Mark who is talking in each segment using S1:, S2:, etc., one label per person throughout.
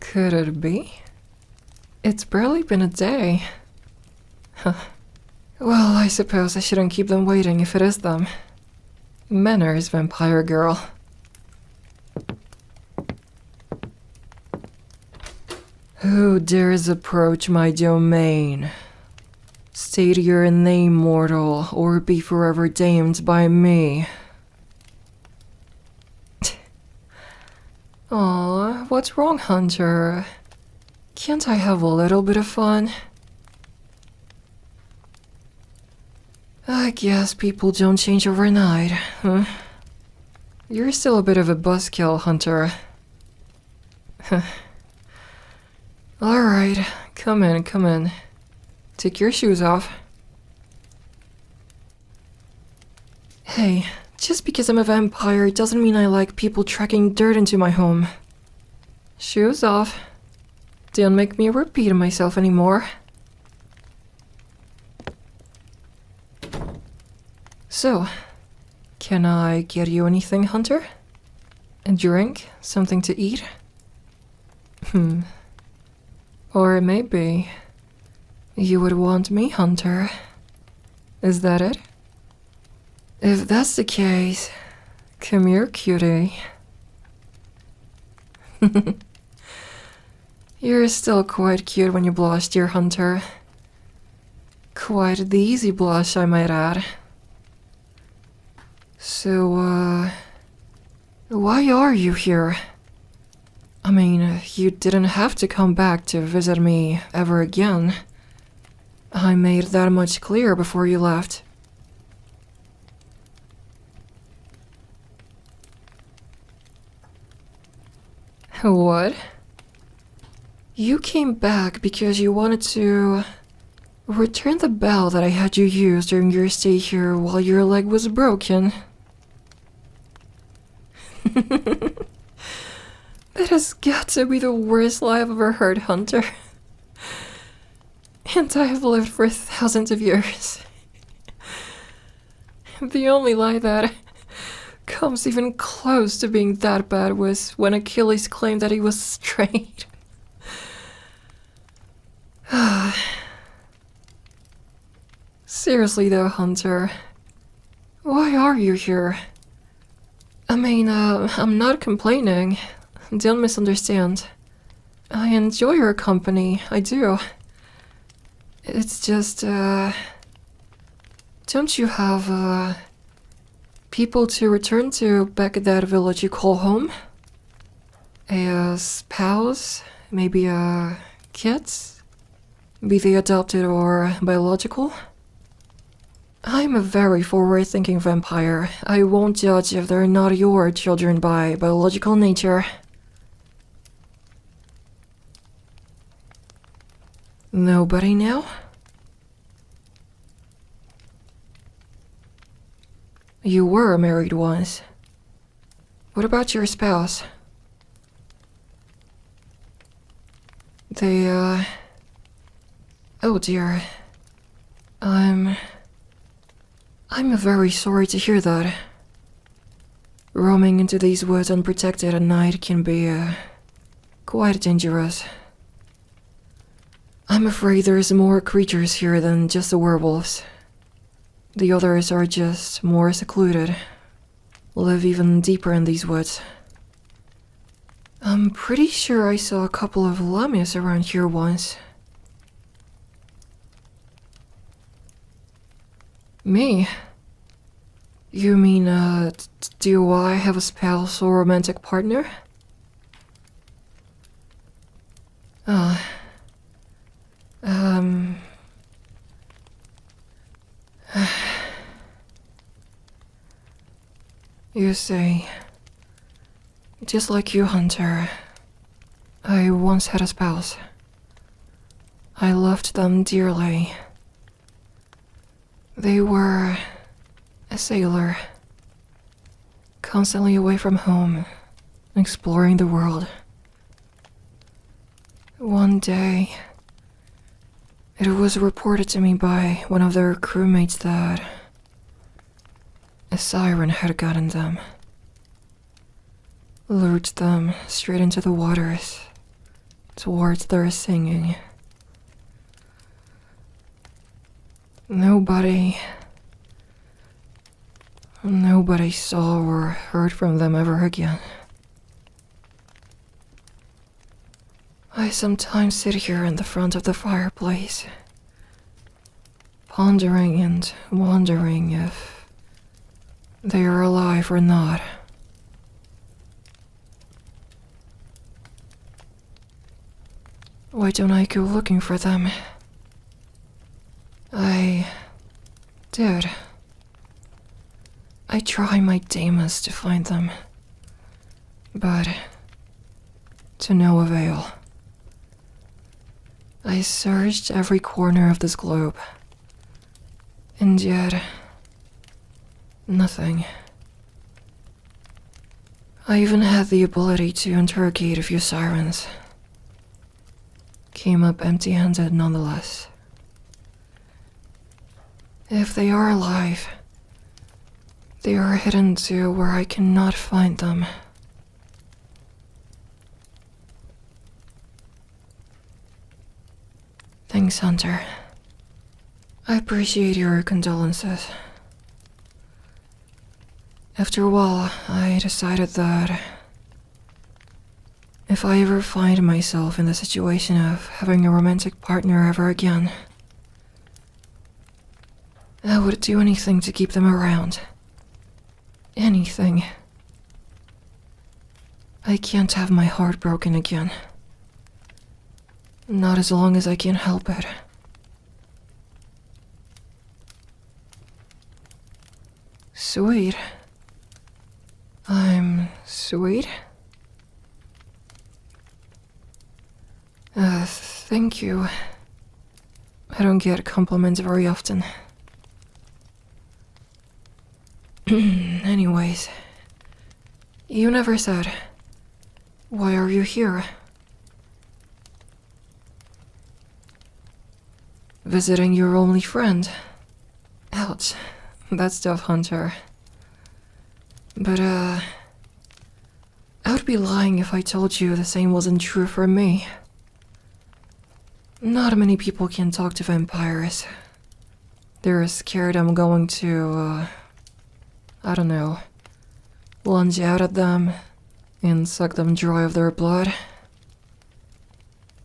S1: Could it be? It's barely been a day. Well, I suppose I shouldn't keep them waiting if it is them. Manners, vampire girl. Who dares approach my domain? State your name, mortal, or be forever damned by me. Aw, what's wrong, Hunter? Can't I have a little bit of fun? I guess people don't change overnight, huh? You're still a bit of a buzzkill, Hunter. Alright, come in. Take your shoes off. Hey, just because I'm a vampire doesn't mean I like people tracking dirt into my home. Shoes off. Don't make me repeat myself anymore. So, can I get you anything, Hunter? A drink? Something to eat? Or maybe you would want me, Hunter. Is that it? If that's the case, come here, cutie. You're still quite cute when you blush, dear Hunter. Quite the easy blush, I might add. So, why are you here? I mean, you didn't have to come back to visit me ever again. I made that much clear before you left. What? You came back because you wanted to return the bell that I had you use during your stay here while your leg was broken. That has got to be the worst lie I've ever heard, Hunter. And I have lived for thousands of years. The only lie that comes even close to being that bad was when Achilles claimed that he was straight. Seriously though, Hunter, why are you here? I mean, I'm not complaining. Don't misunderstand. I enjoy your company, I do. It's just, don't you have, people to return to back at that village you call home? A spouse? Maybe kids? Be they adopted or biological? I'm a very forward-thinking vampire. I won't judge if they're not your children by biological nature. Nobody now? You were married once. What about your spouse? They, oh dear. I'm very sorry to hear that. Roaming into these woods unprotected at night can be, quite dangerous. I'm afraid there's more creatures here than just the werewolves. The others are just more secluded, live even deeper in these woods. I'm pretty sure I saw a couple of llamas around here once. Me? You mean, do I have a spouse or romantic partner? You say, just like you, Hunter, I once had a spouse. I loved them dearly. They were a sailor, constantly away from home, exploring the world. One day, it was reported to me by one of their crewmates that A siren had gotten them, lured them straight into the waters, towards their singing. Nobody saw or heard from them ever again. I sometimes sit here in the front of the fireplace, pondering and wondering if they are alive or not. Why don't I go looking for them? I did. I try my damnedest to find them, but to no avail. I searched every corner of this globe, and yet nothing. I even had the ability to interrogate a few sirens. Came up empty-handed nonetheless. If they are alive, they are hidden to where I cannot find them. Thanks, Hunter. I appreciate your condolences. After a while, I decided that if I ever find myself in the situation of having a romantic partner ever again, I would do anything to keep them around. Anything. I can't have my heart broken again. Not as long as I can help it. Sweet. I'm sweet? Thank you. I don't get compliments very often. Anyways, you never said, why are you here? Visiting your only friend. Ouch, that's tough, Hunter. But, I would be lying if I told you the same wasn't true for me. Not many people can talk to vampires. They're scared I'm going to, I don't know, lunge out at them and suck them dry of their blood.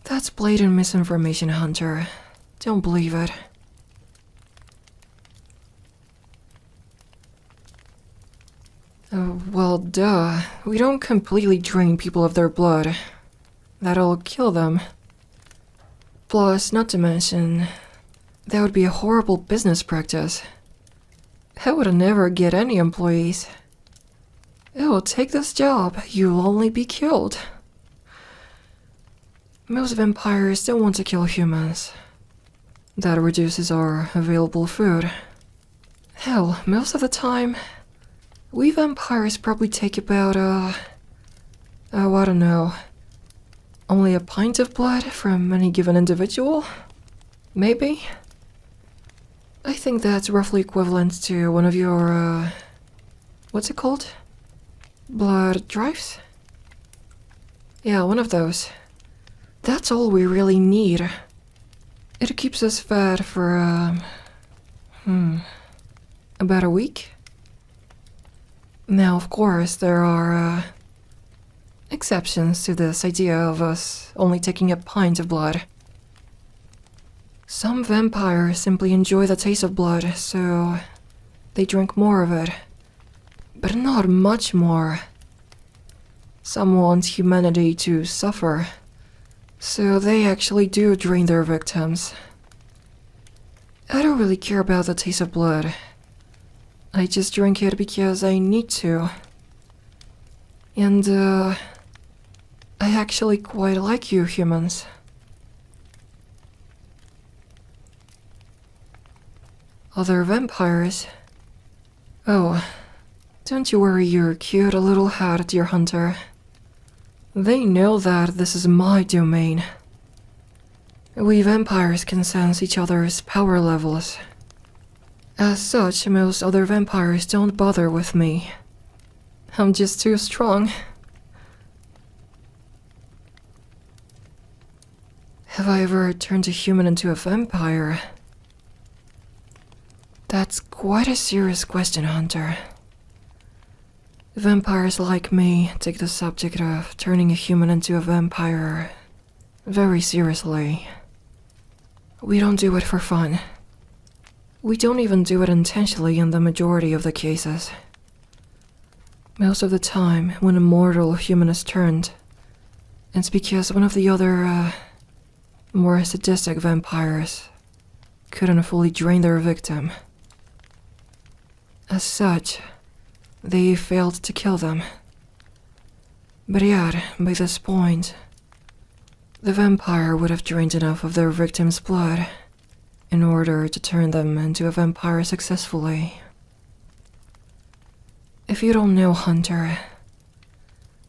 S1: That's blatant misinformation, Hunter. Don't believe it. Well, duh. We don't completely drain people of their blood. That'll kill them. Plus, not to mention, that would be a horrible business practice. I would never get any employees. Oh, take this job, you'll only be killed. Most vampires don't want to kill humans. That reduces our available food. Hell, most of the time, we vampires probably take about, I don't know, only a pint of blood from any given individual? Maybe? I think that's roughly equivalent to one of your, what's it called? Blood drives? Yeah, one of those. That's all we really need. It keeps us fed for, about a week? Now, of course, there are, exceptions to this idea of us only taking a pint of blood. Some vampires simply enjoy the taste of blood, so they drink more of it. But not much more. Some want humanity to suffer, so they actually do drain their victims. I don't really care about the taste of blood. I just drink it because I need to. And, I actually quite like you humans. Other vampires? Oh, don't you worry your cute little hat, dear Hunter. They know that this is my domain. We vampires can sense each other's power levels. As such, most other vampires don't bother with me. I'm just too strong. Have I ever turned a human into a vampire? That's quite a serious question, Hunter. Vampires like me take the subject of turning a human into a vampire very seriously. We don't do it for fun. We don't even do it intentionally in the majority of the cases. Most of the time, when a mortal human is turned, it's because one of the other, more sadistic vampires couldn't fully drain their victim. As such, they failed to kill them. But yet, by this point, the vampire would have drained enough of their victim's blood in order to turn them into a vampire successfully. If you don't know, Hunter,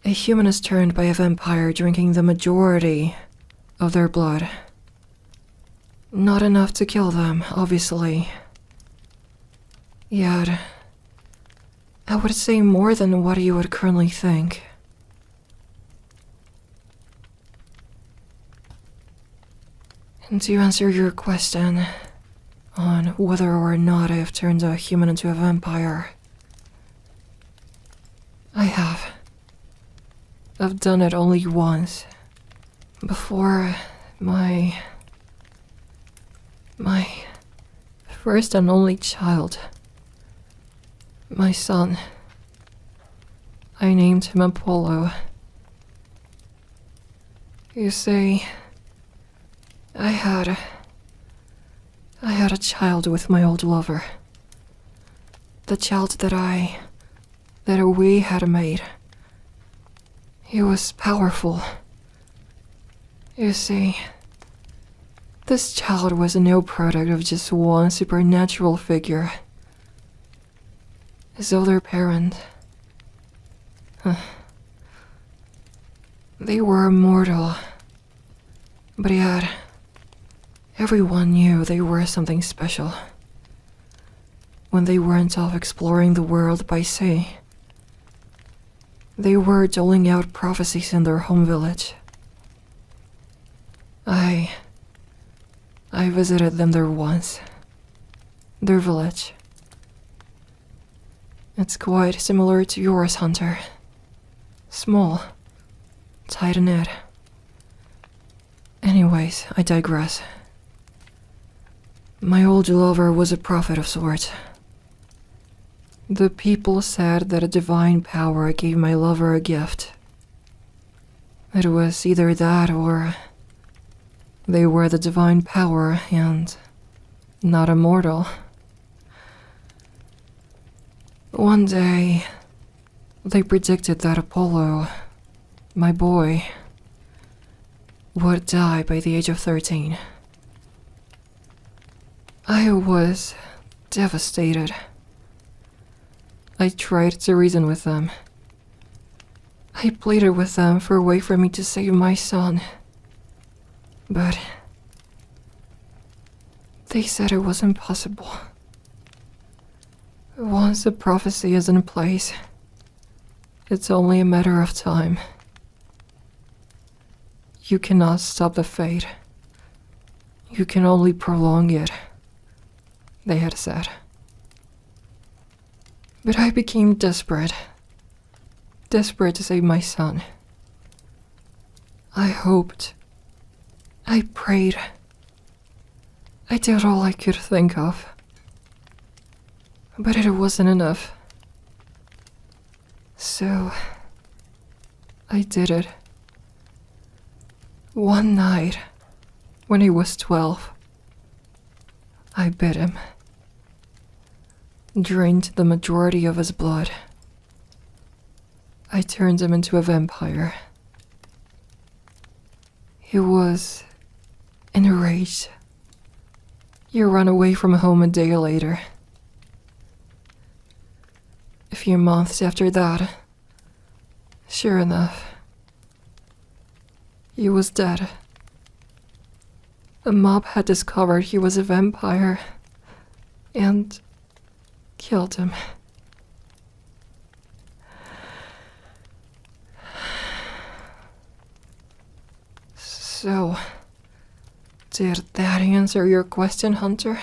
S1: a human is turned by a vampire drinking the majority of their blood. Not enough to kill them, obviously. Yet, I would say more than what you would currently think. And to answer your question on whether or not I have turned a human into a vampire, I have. I've done it only once. Before my first and only child. My son. I named him Apollo. You see, I had a child with my old lover. The child that we had made. He was powerful. You see, this child was no product of just one supernatural figure. His other parent. They were immortal. But yet, everyone knew they were something special. When they weren't off exploring the world by sea, they were doling out prophecies in their home village. I visited them there once. Their village. It's quite similar to yours, Hunter. Small, tight-knit. Anyways, I digress. My old lover was a prophet of sorts. The people said that a divine power gave my lover a gift. It was either that or they were the divine power and not immortal. One day, they predicted that Apollo, my boy, would die by the age of 13. I was devastated. I tried to reason with them. I pleaded with them for a way for me to save my son. But they said it was impossible. Once the prophecy is in place, it's only a matter of time. You cannot stop the fate. You can only prolong it, they had said. But I became desperate. Desperate to save my son. I hoped. I prayed. I did all I could think of. But it wasn't enough. So, I did it. One night, when he was 12, I bit him. Drained the majority of his blood. I turned him into a vampire. He was enraged. He ran away from home a day later. A few months after that, sure enough, he was dead. A mob had discovered he was a vampire, and killed him. So, did that answer your question, Hunter?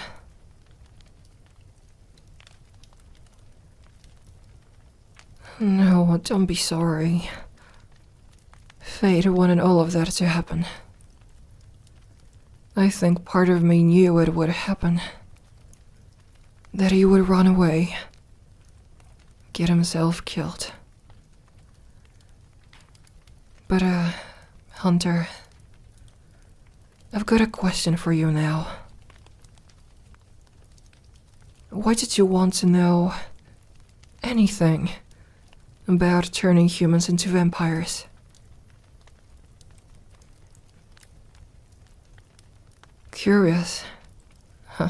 S1: No, don't be sorry. Fate wanted all of that to happen. I think part of me knew it would happen. That he would run away. Get himself killed. But, Hunter, I've got a question for you now. Why did you want to know anything about turning humans into vampires? Curious. Huh.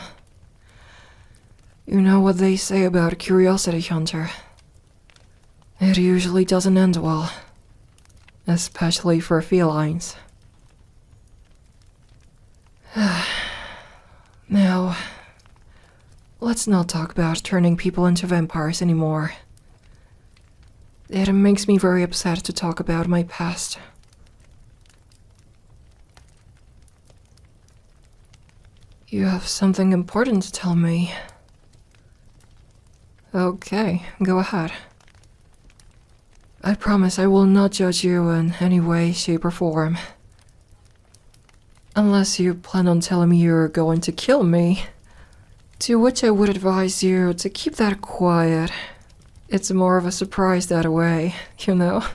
S1: You know what they say about curiosity, Hunter. It usually doesn't end well. Especially for felines. Now, let's not talk about turning people into vampires anymore. It makes me very upset to talk about my past. You have something important to tell me. Okay, go ahead. I promise I will not judge you in any way, shape, or form. Unless you plan on telling me you're going to kill me. To which I would advise you to keep that quiet. It's more of a surprise that way, you know?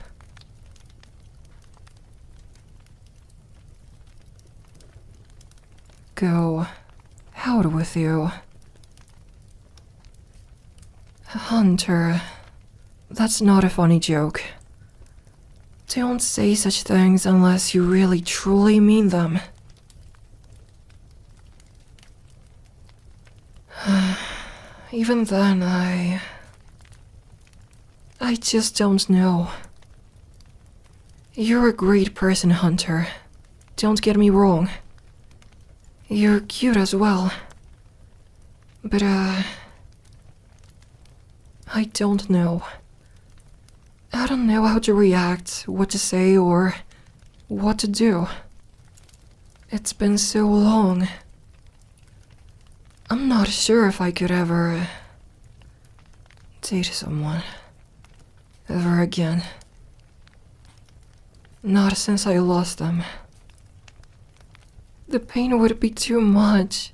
S1: Go out with you. Hunter, that's not a funny joke. Don't say such things unless you really truly mean them. Even then, I just don't know. You're a great person, Hunter. Don't get me wrong. You're cute as well. But, I don't know. I don't know how to react, what to say, or what to do. It's been so long. I'm not sure if I could ever date someone ever again. Not since I lost them. The pain would be too much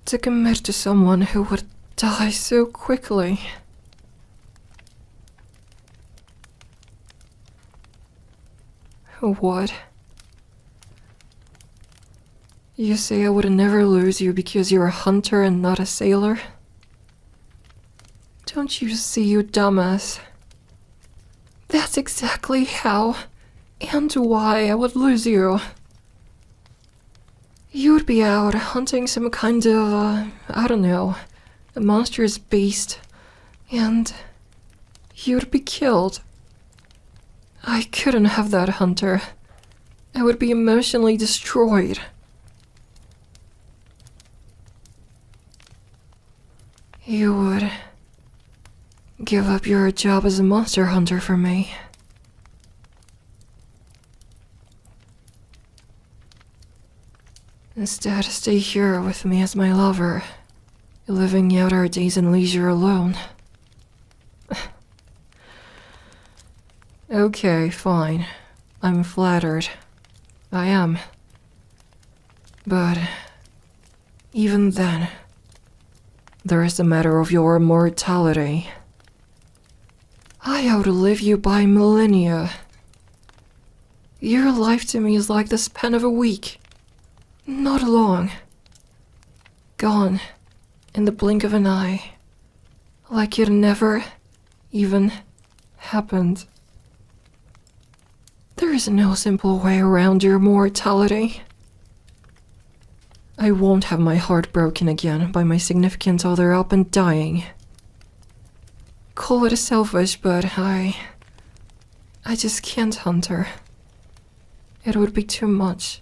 S1: to commit to someone who would die so quickly. What? You say I would never lose you because you're a hunter and not a sailor? Don't you see, you dumbass? That's exactly how and why I would lose you. You would be out hunting some kind of, I don't know, a monstrous beast, and you'd be killed. I couldn't have that, Hunter. I would be emotionally destroyed. You would give up your job as a monster hunter for me. Instead, stay here with me as my lover, living out our days in leisure alone. Okay, fine. I'm flattered. I am. But even then, there is the matter of your immortality. I outlive you by millennia. Your life to me is like the span of a week. Not long. Gone in the blink of an eye. Like it never even happened. There is no simple way around your mortality. I won't have my heart broken again by my significant other up and dying. Call it selfish, but I just can't, Hunter. It would be too much.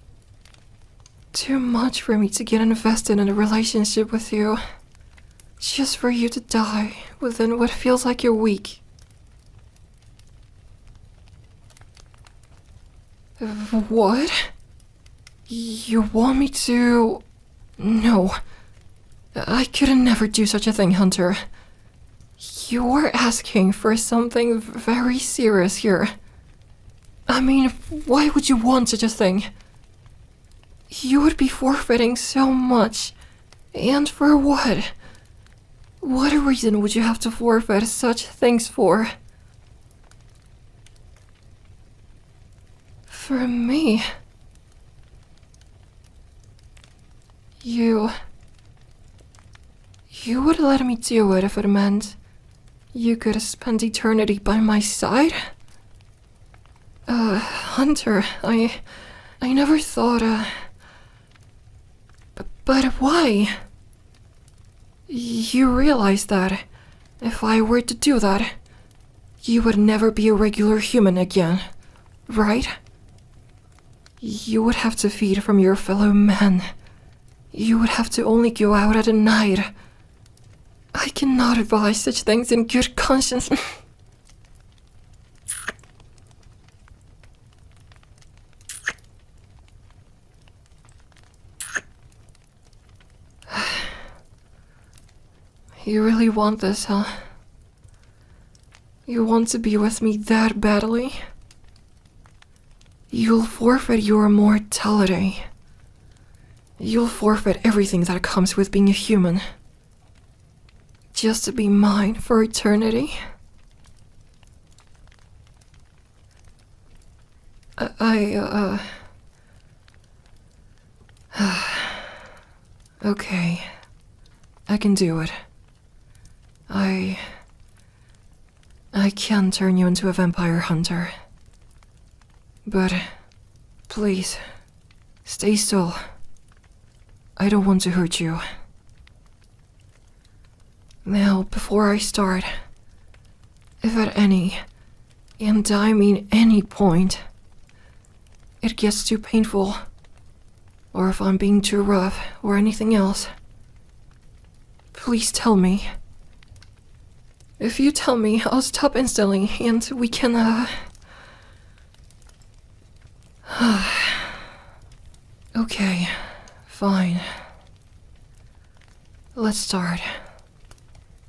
S1: Too much for me to get invested in a relationship with you. just for you to die within what feels like a week. What? You want me to... No. I could never do such a thing, Hunter. You're asking for something very serious here. I mean, why would you want such a thing? You would be forfeiting so much. And for what? What reason would you have to forfeit such things for? For me? You would let me do it if it meant you could spend eternity by my side? Hunter, I never thought, But why? You realize that if I were to do that, you would never be a regular human again, right? You would have to feed from your fellow men. You would have to only go out at night. I cannot advise such things in good conscience. You really want this, huh? You want to be with me that badly? You'll forfeit your immortality. You'll forfeit everything that comes with being a human. Just to be mine for eternity? Okay. I can do it. I can turn you into a vampire hunter. But please, stay still. I don't want to hurt you. Now, before I start, if at any, and I mean any point, it gets too painful, or if I'm being too rough or anything else, please tell me. If you tell me, I'll stop instantly and we can, Okay, fine. Let's start.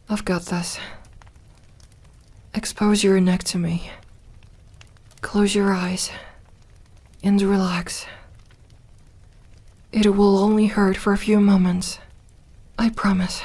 S1: I've got this. Expose your neck to me. Close your eyes and relax. It will only hurt for a few moments. I promise.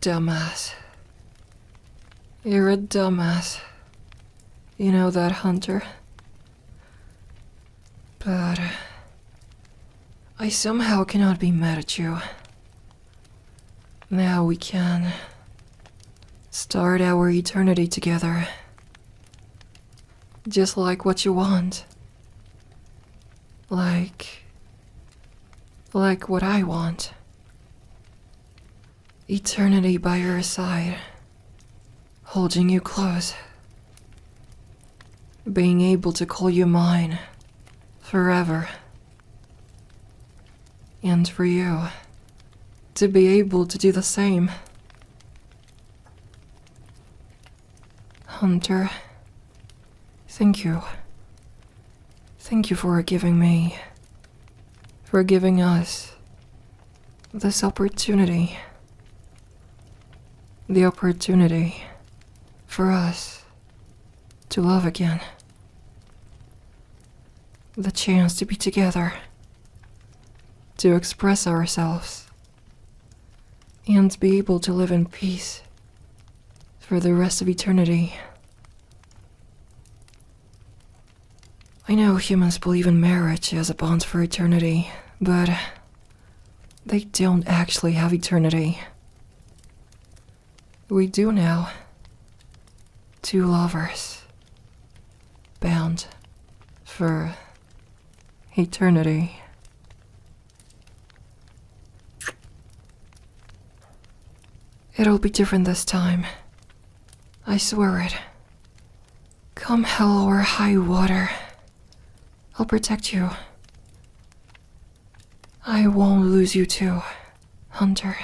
S1: Dumbass. You're a dumbass. You know that, Hunter? But I somehow cannot be mad at you. Now we can start our eternity together. Just like what you want. Like what I want. Eternity by your side, holding you close, being able to call you mine forever, and for you to be able to do the same. Hunter, thank you. Thank you for giving me, for giving us this opportunity. The opportunity for us to love again. The chance to be together, to express ourselves, and be able to live in peace for the rest of eternity. I know humans believe in marriage as a bond for eternity, but they don't actually have eternity. We do now. Two lovers, bound for eternity. It'll be different this time. I swear it. Come hell or high water, I'll protect you. I won't lose you too, Hunter.